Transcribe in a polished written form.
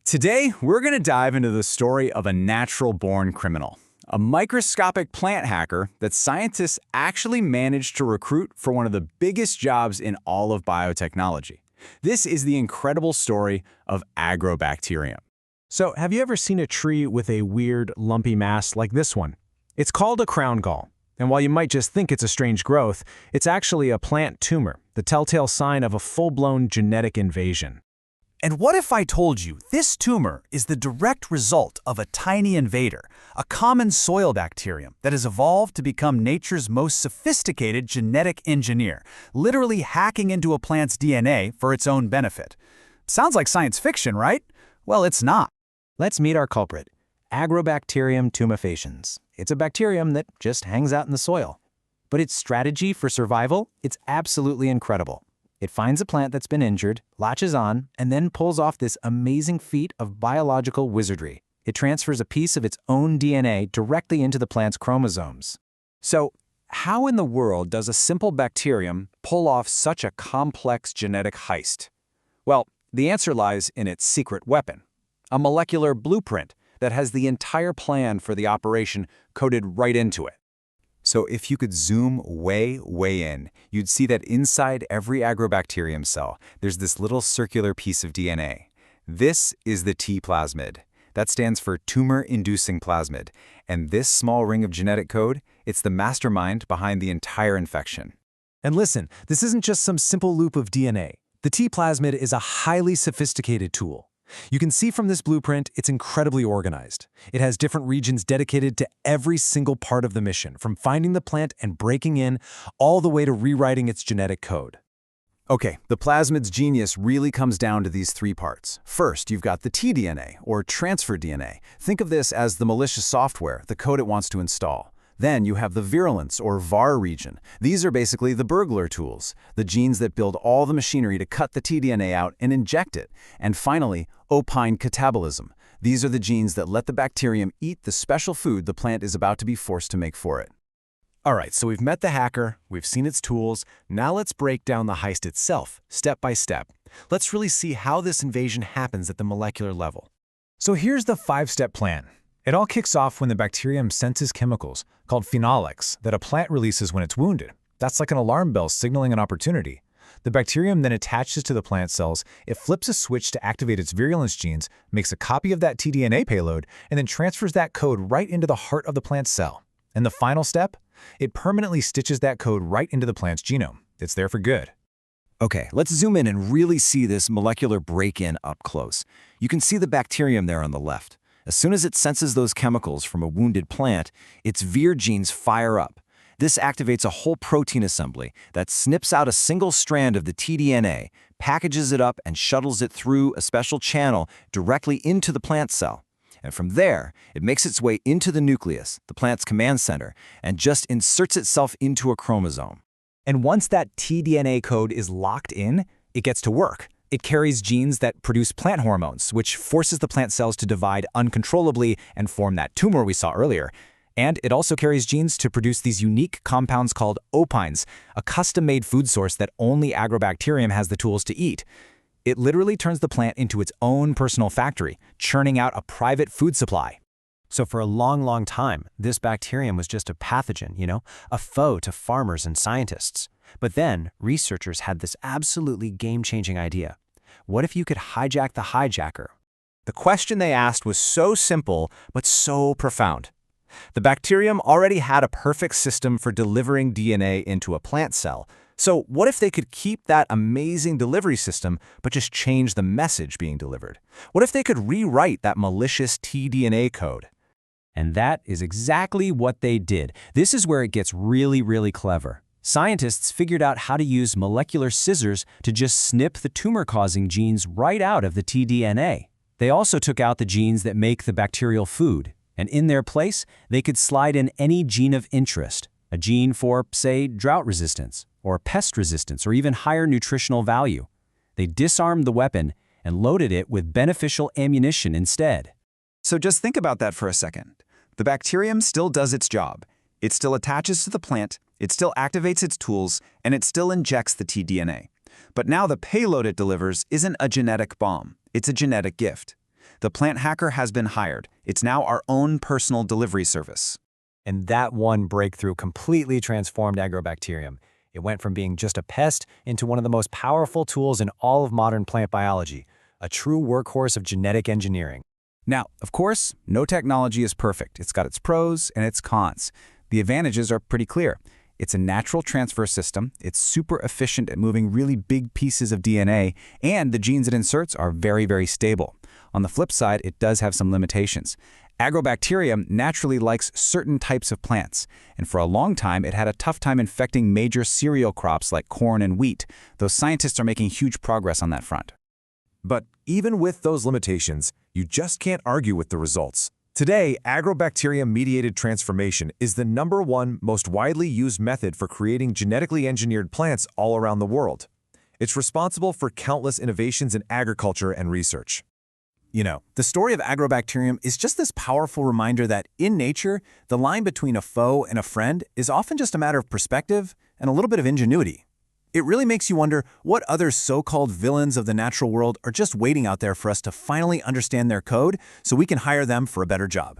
Today, we're going to dive into the story of a natural-born criminal, a microscopic plant hacker that scientists actually managed to recruit for one of the biggest jobs in all of biotechnology. This is the incredible story of Agrobacterium. So, have you ever seen a tree with a weird, lumpy mass like this one? It's called a crown gall. And while you might just think it's a strange growth, it's actually a plant tumor, the telltale sign of a full-blown genetic invasion. And what if I told you this tumor is the direct result of a tiny invader, a common soil bacterium that has evolved to become nature's most sophisticated genetic engineer, literally hacking into a plant's DNA for its own benefit? Sounds like science fiction, right? Well, it's not. Let's meet our culprit, Agrobacterium tumefaciens. It's a bacterium that just hangs out in the soil. But its strategy for survival, it's absolutely incredible. It finds a plant that's been injured, latches on, and then pulls off this amazing feat of biological wizardry. It transfers a piece of its own DNA directly into the plant's chromosomes. So, how in the world does a simple bacterium pull off such a complex genetic heist? Well, the answer lies in its secret weapon, a molecular blueprint that has the entire plan for the operation coded right into it. So if you could zoom way in, you'd see that inside every agrobacterium cell, there's this little circular piece of DNA. This is the Ti-plasmid. That stands for tumor-inducing plasmid. And this small ring of genetic code, it's the mastermind behind the entire infection. And listen, this isn't just some simple loop of DNA. The Ti-plasmid is a highly sophisticated tool. You can see from this blueprint, it's incredibly organized. It has different regions dedicated to every single part of the mission, from finding the plant and breaking in, all the way to rewriting its genetic code. Okay, the plasmid's genius really comes down to these three parts. First, you've got the tDNA, or transfer DNA. Think of this as the malicious software, the code it wants to install. Then you have the virulence, or VAR region. These are basically the burglar tools, the genes that build all the machinery to cut the tDNA out and inject it. And finally, opine catabolism. These are the genes that let the bacterium eat the special food the plant is about to be forced to make for it. All right, so we've met the hacker, we've seen its tools, now let's break down the heist itself, step by step. Let's really see how this invasion happens at the molecular level. So here's the 5-step plan. It all kicks off when the bacterium senses chemicals, called phenolics, that a plant releases when it's wounded. That's like an alarm bell signaling an opportunity. The bacterium then attaches to the plant cells, it flips a switch to activate its virulence genes, makes a copy of that tDNA payload, and then transfers that code right into the heart of the plant cell. And the final step? It permanently stitches that code right into the plant's genome. It's there for good. Okay, let's zoom in and really see this molecular break-in up close. You can see the bacterium there on the left. As soon as it senses those chemicals from a wounded plant, its Vir genes fire up. This activates a whole protein assembly that snips out a single strand of the tDNA, packages it up, and shuttles it through a special channel directly into the plant cell. And from there, it makes its way into the nucleus, the plant's command center, and just inserts itself into a chromosome. And once that tDNA code is locked in, it gets to work. It carries genes that produce plant hormones, which forces the plant cells to divide uncontrollably and form that tumor we saw earlier. And it also carries genes to produce these unique compounds called opines, a custom-made food source that only Agrobacterium has the tools to eat. It literally turns the plant into its own personal factory, churning out a private food supply. So for a long time, this bacterium was just a pathogen, a foe to farmers and scientists. But then, researchers had this absolutely game-changing idea. What if you could hijack the hijacker? The question they asked was so simple, but so profound. The bacterium already had a perfect system for delivering DNA into a plant cell. So what if they could keep that amazing delivery system, but just change the message being delivered? What if they could rewrite that malicious tDNA code? And that is exactly what they did. This is where it gets really clever. Scientists figured out how to use molecular scissors to just snip the tumor-causing genes right out of the tDNA. They also took out the genes that make the bacterial food, and in their place, they could slide in any gene of interest, a gene for, say, drought resistance, or pest resistance, or even higher nutritional value. They disarmed the weapon and loaded it with beneficial ammunition instead. So just think about that for a second. The bacterium still does its job. It still attaches to the plant, it still activates its tools, and it still injects the tDNA. But now the payload it delivers isn't a genetic bomb, it's a genetic gift. The plant hacker has been hired. It's now our own personal delivery service. And that one breakthrough completely transformed Agrobacterium. It went from being just a pest into one of the most powerful tools in all of modern plant biology, a true workhorse of genetic engineering. Now, of course, no technology is perfect. It's got its pros and its cons. The advantages are pretty clear. It's a natural transfer system, it's super efficient at moving really big pieces of DNA, and the genes it inserts are very, very stable. On the flip side, it does have some limitations. Agrobacterium naturally likes certain types of plants, and for a long time it had a tough time infecting major cereal crops like corn and wheat, though scientists are making huge progress on that front. But even with those limitations, you just can't argue with the results. Today, Agrobacterium Mediated transformation is the #1 most widely used method for creating genetically engineered plants all around the world. It's responsible for countless innovations in agriculture and research. You know, the story of Agrobacterium is just this powerful reminder that in nature, the line between a foe and a friend is often just a matter of perspective and a little bit of ingenuity. It really makes you wonder what other so-called villains of the natural world are just waiting out there for us to finally understand their code so we can hire them for a better job.